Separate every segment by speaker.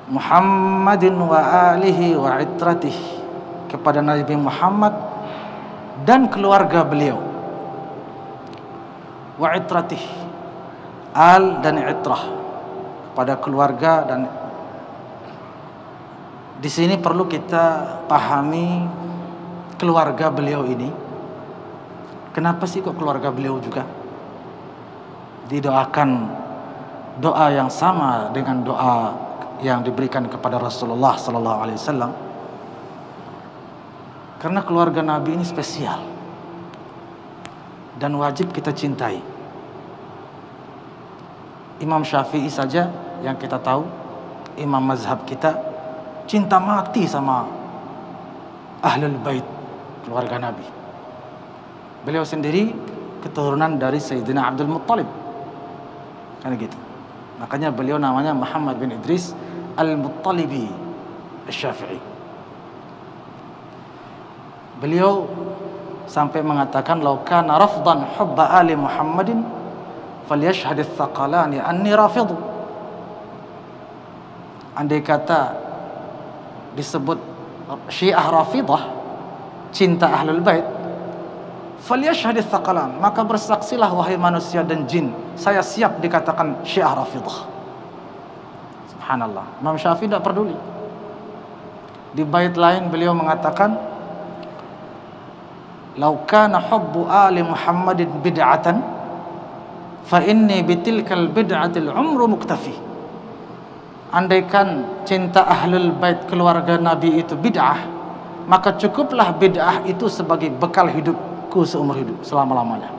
Speaker 1: Muhammadin wa alihi wa itratih, kepada Nabi Muhammad dan keluarga beliau. Wa itratih, al dan itrah, pada keluarga. Dan di sini perlu kita pahami keluarga beliau ini. Kenapa sih kok keluarga beliau juga didoakan doa yang sama dengan doa yang diberikan kepada Rasulullah sallallahu alaihi wasallam? Karena keluarga Nabi ini spesial dan wajib kita cintai. Imam Syafi'i saja yang kita tahu, imam mazhab kita, cinta mati sama Ahlul Bait, keluarga Nabi. Beliau sendiri keturunan dari Sayyidina Abdul Muttalib, kan gitu. Makanya beliau namanya Muhammad bin Idris Al-Muttalibi Asy-Syafi'i. Beliau sampai mengatakan, "Lau kana rafdan hubba ali Muhammadin falyashhad ats-tsaqalani anni rafidhu." Andai kata disebut Syiah Rafidah, cinta Ahlul Bait, falyashhad ats-tsaqalan, maka bersaksilah wahai manusia dan jin, saya siap dikatakan Syiah Rafidah. Subhanallah. Imam Syafi'i tidak peduli. Di bait lain beliau mengatakan, "Lau kana hubbu ali Muhammadin bid'atan fa inni bitilkal bid'atil umru muktafi." Andaikan cinta Ahlul Bait, keluarga Nabi itu bid'ah, maka cukuplah bid'ah itu sebagai bekal hidupku seumur hidup, selama-lamanya.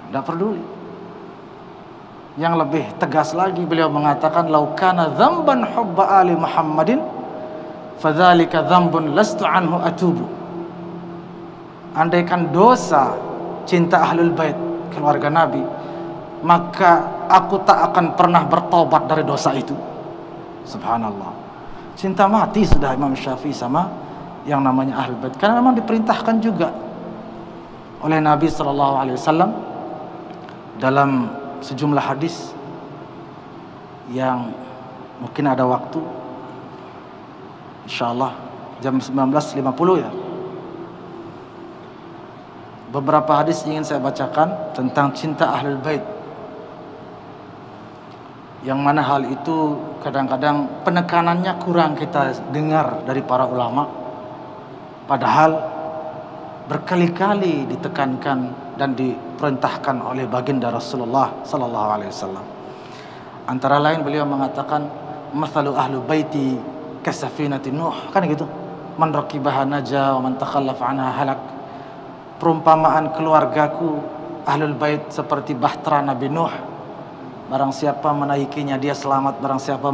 Speaker 1: Tidak peduli. Yang lebih tegas lagi beliau mengatakan, "Lau kana dzamban hubba ali Muhammadin fadzalika dzambun lastu anhu atubu." Andaikan dosa cinta Ahlul Bait, keluarga Nabi, maka aku tak akan pernah bertobat dari dosa itu. Subhanallah. Cinta mati sudah Imam Syafi'i sama yang namanya Ahlul Bait. Karena memang diperintahkan juga oleh Nabi SAW dalam sejumlah hadis yang mungkin ada waktu, insyaallah jam 19.50 ya. Beberapa hadis ingin saya bacakan tentang cinta Ahlul Bait, yang mana hal itu kadang-kadang penekanannya kurang kita dengar dari para ulama, padahal berkali-kali ditekankan dan diperintahkan oleh baginda Rasulullah sallallahu alaihi wasallam. Antara lain beliau mengatakan, "Mathalu ahlu baiti kasafinati Nuh." Kan gitu. "Man raqibaha naja wa man takhallafa anha halak." Perumpamaan keluargaku Ahlul Bait seperti bahtera Nabi Nuh. Barang siapa menaikinya dia selamat, barang siapa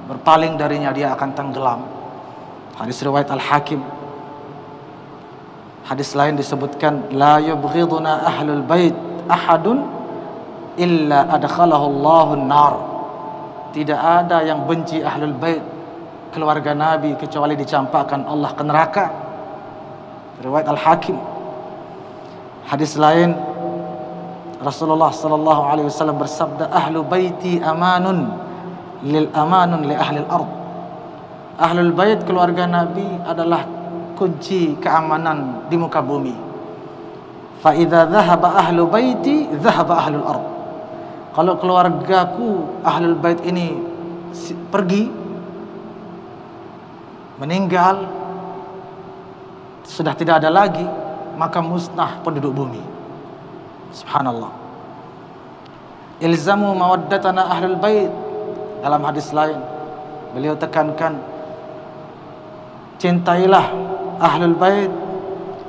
Speaker 1: berpaling darinya dia akan tenggelam. Hadis riwayat Al-Hakim. Hadis lain disebutkan, "La yubghiduna ahlul bait ahadun illa adkhalahu Allahun nar." Tidak ada yang benci Ahlul Bait, keluarga Nabi, kecuali dicampakkan Allah ke neraka. Riwayat Al-Hakim. Hadis lain Rasulullah sallallahu alaihi wasallam bersabda, "Ahlu baiti amanun li ahli al-ard." Ahlul Bait, keluarga Nabi, adalah kunci keamanan di muka bumi. Fa idza dhahaba ahlu baiti dhahaba ahlul ard. Kalau keluargaku Ahlul Bait ini pergi, meninggal, sudah tidak ada lagi, maka musnah penduduk bumi. Subhanallah. Ilzamu mawaddatana Ahlul Bait. Dalam hadis lain beliau tekankan, cintailah Ahlul Bait,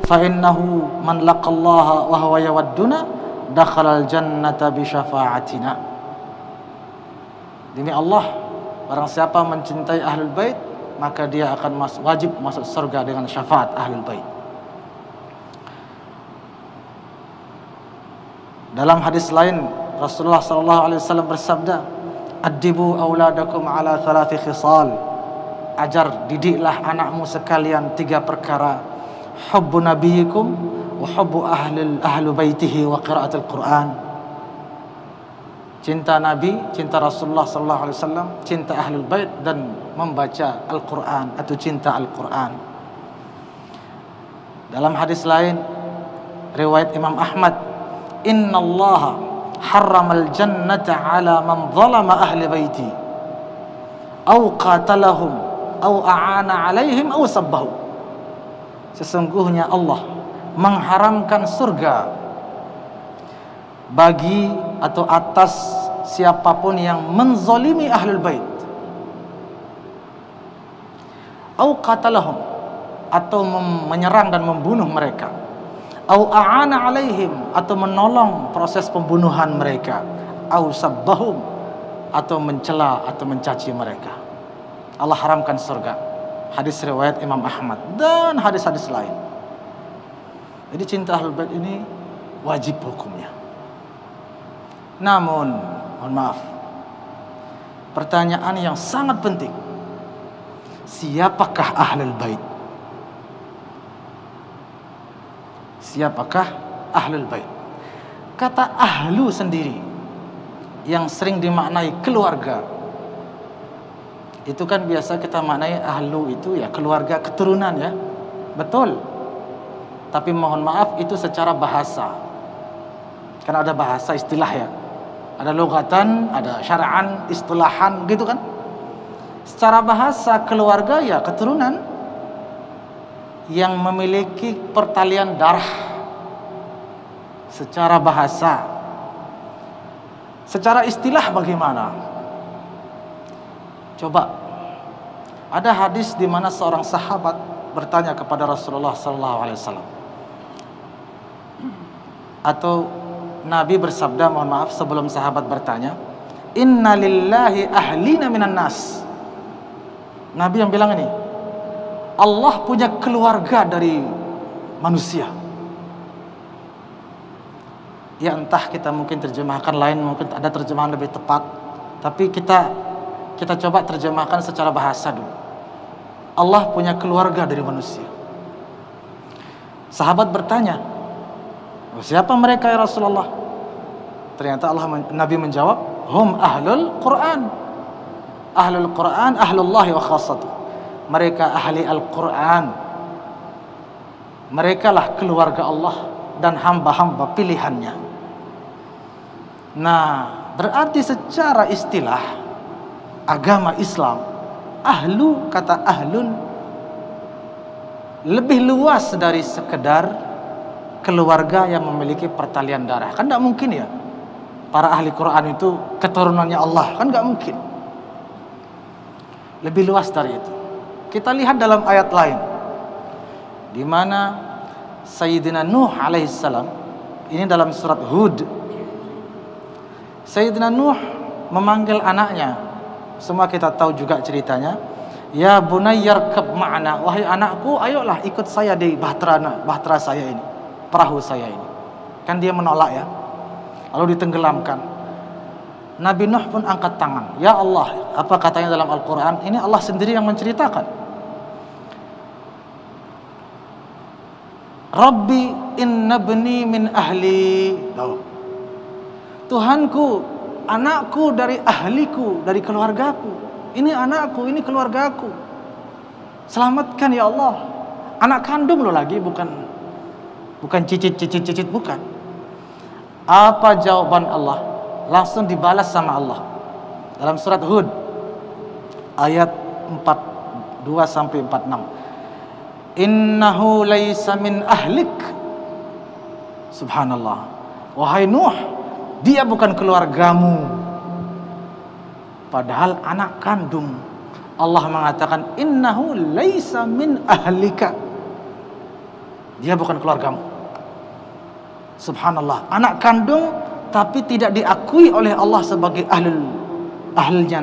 Speaker 1: fa innahu man laqallaha wa huwa yawadduna dakhalal jannata bi syafa'atina. Demi Allah, barang siapa mencintai Ahlul Bait, maka dia akan wajib masuk surga dengan syafaat Ahlul Bait. Dalam hadis lain Rasulullah sallallahu alaihi wasallam bersabda, "Addibu auladakum ala thalathi khisal." Ajar, didiklah anakmu sekalian 3 perkara: hubbu nabiyikum wa hubbu ahlu baitihi wa qiraatul Quran. cinta Nabi, cinta Rasulullah sallallahu alaihi wasallam, cinta Ahlul Bait, dan membaca Al-Qur'an atau cinta Al-Qur'an. Dalam hadis lain riwayat Imam Ahmad, innallaha harramal jannata ala man zalama ahli baiti au qatalahum au a'ana alaihim au sabbahu. Sesungguhnya Allah mengharamkan surga bagi atau atas siapapun yang menzalimi ahlul bait, au qatalahum, atau menyerang dan membunuh mereka, au a'ana alaihim, atau menolong proses pembunuhan mereka, au sabbahum, atau mencela atau mencaci mereka. Allah haramkan surga. Hadis riwayat Imam Ahmad dan hadis-hadis lain. Jadi cinta ahlul bait ini wajib hukumnya. Namun, mohon maaf, pertanyaan yang sangat penting, siapakah ahlul bait? Siapakah ahlul bait? Kata ahlu sendiri yang sering dimaknai keluarga, itu kan biasa kita maknai ahlu itu ya keluarga keturunan ya, betul. Tapi mohon maaf, itu secara bahasa, karena ada bahasa istilah ya, ada lugatan, ada syara'an, istilahan gitu kan. Secara bahasa keluarga ya keturunan yang memiliki pertalian darah secara bahasa. Secara istilah bagaimana? Coba, ada hadis di mana seorang sahabat bertanya kepada Rasulullah SAW, atau Nabi bersabda, mohon maaf, sebelum sahabat bertanya, inna lillahi ahlina minan nas. Nabi yang bilang ini, Allah punya keluarga dari manusia. Ya entah kita mungkin terjemahkan lain, mungkin ada terjemahan lebih tepat, tapi kita coba terjemahkan secara bahasa dulu. Allah punya keluarga dari manusia. Sahabat bertanya, siapa mereka ya Rasulullah? Ternyata Nabi menjawab, hum ahlul Quran. Ahlul Quran, ahlullahi wa khassatuh. Mereka ahli Al-Quran. Mereka lah keluarga Allah dan hamba-hamba pilihannya. Nah, berarti secara istilah agama Islam, ahlu, kata ahlun lebih luas dari sekedar keluarga yang memiliki pertalian darah. Kan tidak mungkin ya para ahli Quran itu keturunannya Allah, kan nggak mungkin. Lebih luas dari itu. Kita lihat dalam ayat lain, di mana Sayyidina Nuh alaihissalam, ini dalam surat Hud, Sayyidina Nuh memanggil anaknya. Semua kita tahu juga ceritanya. Ya bunayyarkab ma'ana, wahai anakku, ayolah ikut saya di bahtera saya ini, perahu saya ini. Kan dia menolak ya, lalu ditenggelamkan. Nabi Nuh pun angkat tangan, ya Allah, apa katanya dalam Al-Quran? Ini Allah sendiri yang menceritakan, Rabbi inna bni min ahli. Tuhanku, anakku dari ahliku, dari keluargaku. Ini anakku, ini keluargaku. Selamatkan ya Allah. Anak kandung lo lagi, bukan cicit, bukan. Apa jawaban Allah? Langsung dibalas sama Allah dalam surat Hud ayat 42-46. Innahu laisa min ahlik. Subhanallah. Wahai Nuh, dia bukan keluargamu. Padahal anak kandung. Allah mengatakan innahu laisa min ahlika. Dia bukan keluargamu. Subhanallah. Anak kandung tapi tidak diakui oleh Allah sebagai ahlnya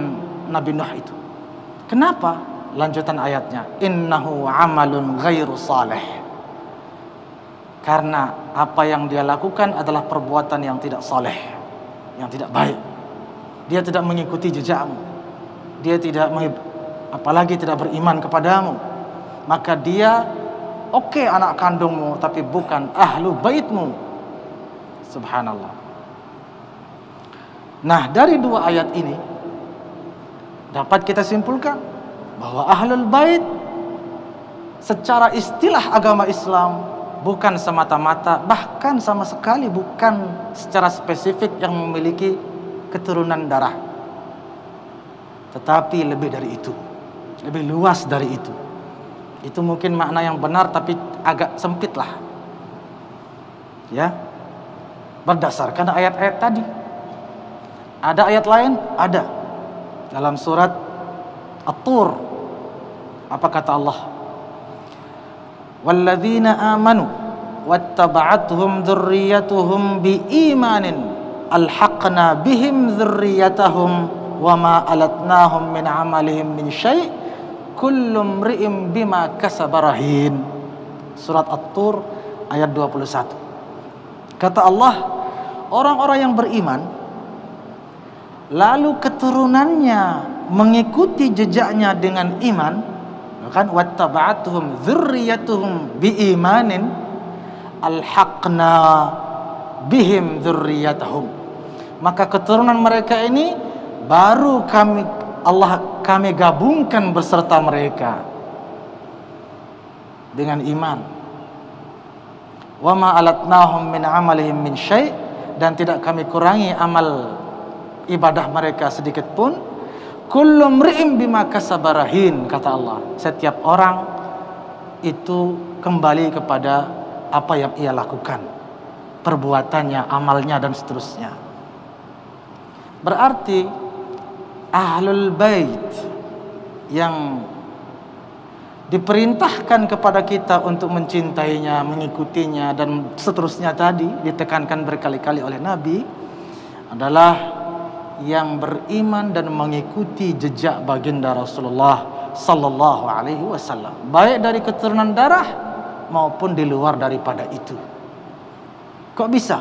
Speaker 1: Nabi Nuh itu. Kenapa? Lanjutan ayatnya, innahu amalun ghairu salih. Karena apa yang dia lakukan adalah perbuatan yang tidak saleh, yang tidak baik. Dia tidak mengikuti jejakmu. Dia apalagi tidak beriman kepadamu. Maka dia oke, anak kandungmu, tapi bukan ahlu baitmu. Subhanallah. Nah, dari dua ayat ini dapat kita simpulkan bahwa Ahlul Bait secara istilah agama Islam bukan semata-mata, bahkan sama sekali bukan secara spesifik yang memiliki keturunan darah, tetapi lebih dari itu, lebih luas dari itu. Itu mungkin makna yang benar, tapi agak sempit lah, ya, berdasarkan ayat-ayat tadi. Ada ayat lain? Ada. Dalam surat At-Tur, apa kata Allah? Walladzina amanu wattaba'athum dzurriyyatuhum biimanin alhaqna bihim dzurriyyatahum wama alatnahum min amalihim min syai' kullu imri'in bima kasaba rahin. Surat At-Tur ayat 21. Kata Allah, orang-orang yang beriman lalu keturunannya mengikuti jejaknya dengan iman, kan, wattaba'atuhum dzurriyyatuhum biimanin alhaqna bihim dzurriyyatahum, maka keturunan mereka ini baru kami gabungkan beserta mereka dengan iman. Wa ma alatnahum min amalihim min syai', dan tidak kami kurangi amal ibadah mereka sedikit pun. Kullu mri'in bima kasaba rahin, kata Allah. Setiap orang itu kembali kepada apa yang ia lakukan, perbuatannya, amalnya, dan seterusnya. Berarti Ahlul Bait yang diperintahkan kepada kita untuk mencintainya, mengikutinya, dan seterusnya tadi ditekankan berkali-kali oleh Nabi adalah yang beriman dan mengikuti jejak baginda Rasulullah sallallahu alaihi wasallam, baik dari keturunan darah maupun di luar daripada itu. Kok bisa?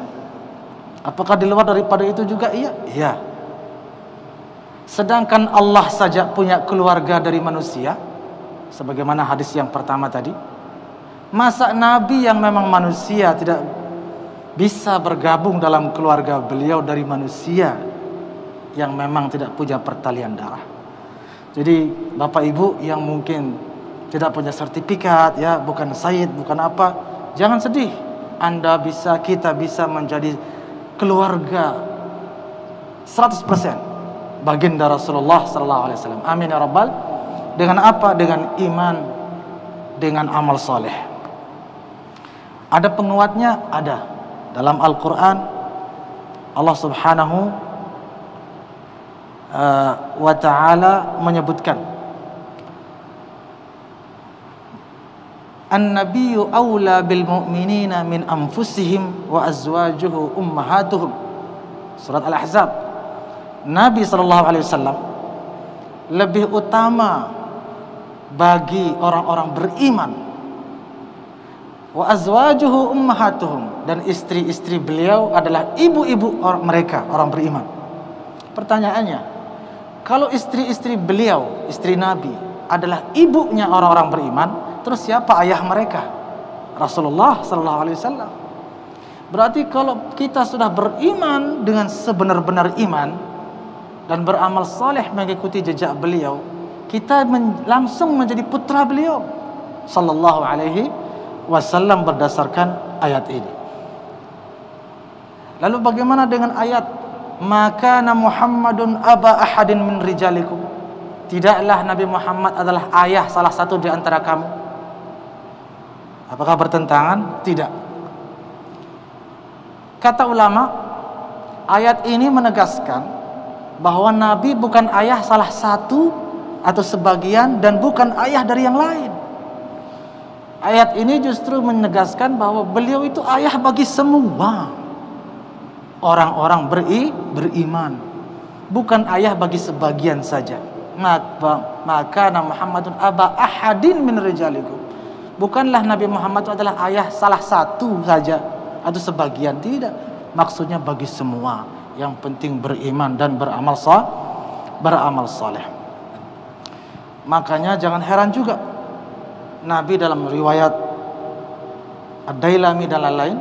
Speaker 1: Apakah di luar daripada itu juga? Iya, iya. Sedangkan Allah saja punya keluarga dari manusia, sebagaimana hadis yang pertama tadi. Masa Nabi yang memang manusia tidak bisa bergabung dalam keluarga beliau dari manusia yang memang tidak punya pertalian darah? Jadi Bapak Ibu yang mungkin tidak punya sertifikat, ya, bukan sayyid, bukan apa, jangan sedih. Kita bisa menjadi keluarga 100% baginda Rasulullah sallallahu alaihi wasallam. Amin ya rabbal. Dengan apa? Dengan iman, dengan amal soleh. Ada penguatnya? Ada. Dalam Al-Quran Allah subhanahu wa ta'ala menyebutkan, An-nabiyyu awla bil mu'minina min anfusihim wa azwajuhu ummahatuhum. Surat Al-Ahzab. Nabi SAW lebih utama bagi orang-orang beriman, wa azwajuhu ummahatuhum, dan istri-istri beliau adalah ibu-ibu mereka, orang beriman. Pertanyaannya, kalau istri-istri beliau, istri Nabi, adalah ibunya orang-orang beriman, terus siapa ayah mereka? Rasulullah sallallahu alaihi wasallam. Berarti kalau kita sudah beriman dengan sebenar-benar iman dan beramal saleh mengikuti jejak beliau, kita langsung menjadi putra beliau sallallahu alaihi wasallam berdasarkan ayat ini. Lalu bagaimana dengan ayat maka Muhammadun aba ahadin min rijalikum? Tidaklah Nabi Muhammad adalah ayah salah satu di antara kamu. Apakah bertentangan? Tidak. Kata ulama, ayat ini menegaskan bahwa Nabi bukan ayah salah satu atau sebagian, dan bukan ayah dari yang lain. Ayat ini justru menegaskan bahwa beliau itu ayah bagi semua orang-orang beriman, bukan ayah bagi sebagian saja. Maka Muhammadun aba ahadin min rijalikum. Bukanlah Nabi Muhammad itu adalah ayah salah satu saja atau sebagian, tidak. Maksudnya bagi semua. Yang penting beriman dan beramal saleh. Makanya jangan heran juga Nabi dalam riwayat Ad-Dailami dan lain-lain,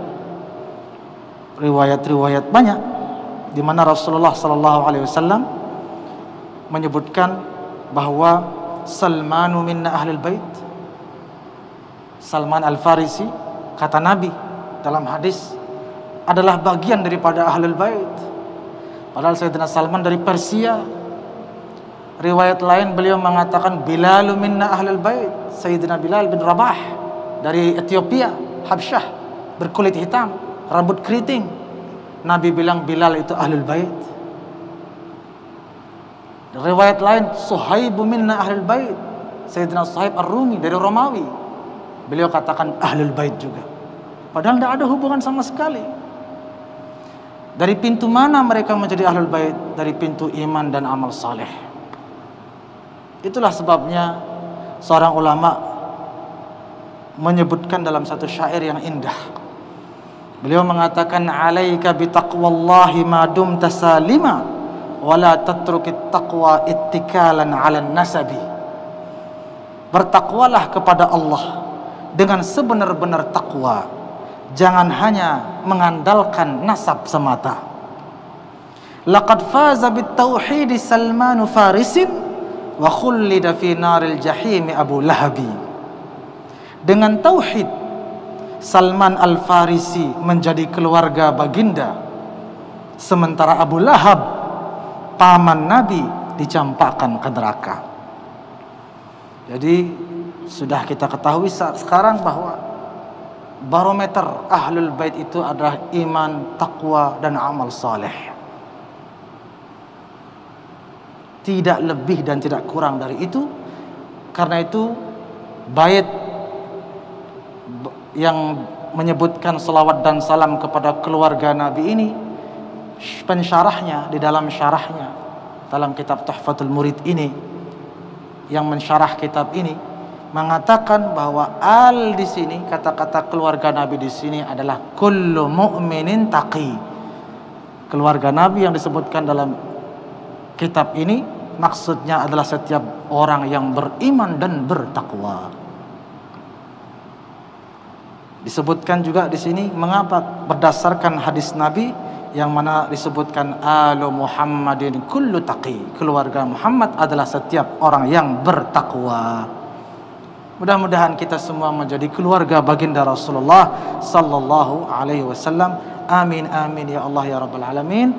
Speaker 1: riwayat-riwayat banyak di mana Rasulullah sallallahu alaihi wasallam menyebutkan bahwa Salmanu minna ahlul bait. Salman Al-Farisi, kata Nabi dalam hadis, adalah bagian daripada ahlul bait. Padahal Sayyidina Salman dari Persia. Riwayat lain beliau mengatakan Bilalu minna ahlul bait. Sayyidina Bilal bin Rabah dari Ethiopia, Habsyah, berkulit hitam, rambut keriting. Nabi bilang Bilal itu ahlul bait. Riwayat lain Suhaib minna ahlul bait. Sayyidina Suhaib Ar-Rumi dari Romawi, beliau katakan ahlul bait juga. Padahal tidak ada hubungan sama sekali. Dari pintu mana mereka menjadi ahlul bait? Dari pintu iman dan amal saleh. Itulah sebabnya seorang ulama menyebutkan dalam satu syair yang indah. Beliau mengatakan alaika bitaqwallahi ma dumta salima wala tatrukit taqwa ittikalan 'alan nasabi. Bertakwalah kepada Allah dengan sebenar-benar takwa. Jangan hanya mengandalkan nasab semata. Laqad faza bit tauhid Salman Farisin wa khullida fi naril jahim Abu Lahabi. Dengan tauhid Salman Al-Farisi menjadi keluarga baginda, sementara Abu Lahab paman Nabi dicampakkan ke neraka. Jadi sudah kita ketahui sekarang bahwa barometer ahlul bait itu adalah iman, takwa dan amal saleh. Tidak lebih dan tidak kurang dari itu. Karena itu bait yang menyebutkan salawat dan salam kepada keluarga Nabi ini, pensyarahnya di dalam syarahnya dalam kitab Tuhfatul Murid ini, yang mensyarah kitab ini mengatakan bahwa al di sini, kata-kata keluarga Nabi di sini adalah kullu mu'minin taqi. Keluarga Nabi yang disebutkan dalam kitab ini maksudnya adalah setiap orang yang beriman dan bertakwa. Disebutkan juga di sini mengapa, berdasarkan hadis Nabi yang mana disebutkan alu Muhammadin kullu taqi. Keluarga Muhammad adalah setiap orang yang bertakwa. Mudah-mudahan kita semua menjadi keluarga baginda Rasulullah sallallahu alaihi wasallam. Amin amin ya Allah ya rabbal alamin.